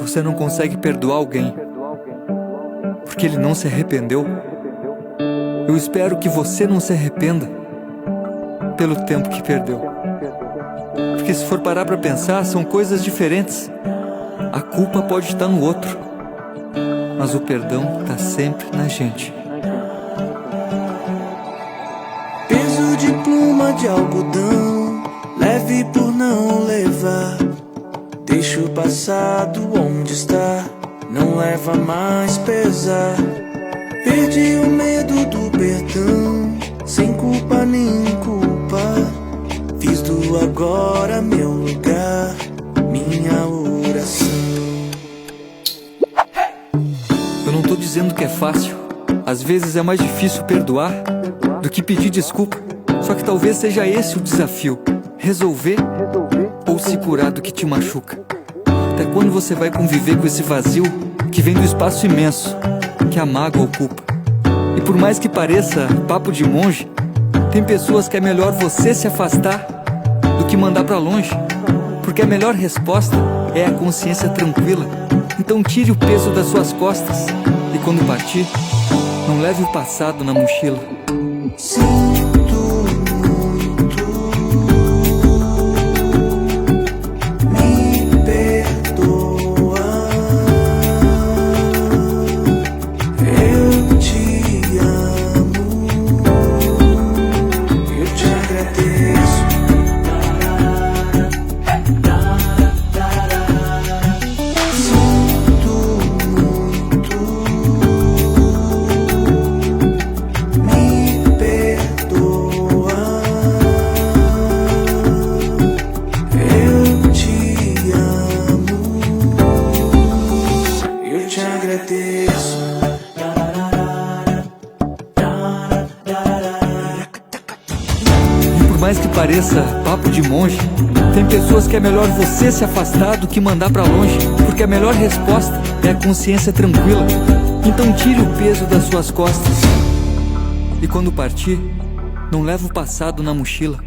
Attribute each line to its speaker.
Speaker 1: você não consegue perdoar alguém porque ele não se arrependeu, eu espero que você não se arrependa pelo tempo que perdeu. Porque se for parar pra pensar, são coisas diferentes. A culpa pode estar no outro, mas o perdão tá sempre na gente.
Speaker 2: Peso de pluma de algodão, leve por não levar. Deixa o passado onde está, não leva mais pesar. Perdi o medo do perdão, sem culpa nem culpa. Fiz do agora meu lugar, minha oração.
Speaker 1: Eu não tô dizendo que é fácil. Às vezes é mais difícil perdoar do que pedir desculpa. Só que talvez seja esse o desafio: resolver ou se curar do que te machuca. Até quando você vai conviver com esse vazio que vem do espaço imenso que a mágoa ocupa? E por mais que pareça papo de monge, tem pessoas que é melhor você se afastar do que mandar pra longe, porque a melhor resposta é a consciência tranquila. Então tire o peso das suas costas e quando partir, não leve o passado na mochila.
Speaker 2: Sinto muito, me perdoa. Eu te amo, eu te agradeço. Sinto muito, me perdoa. Eu te amo, eu te agradeço.
Speaker 1: E por mais que pareça papo de monge, tem pessoas que é melhor você se afastar do que mandar pra longe, porque a melhor resposta é a consciência tranquila. Então tire o peso das suas costas e quando partir, não leve o passado na mochila.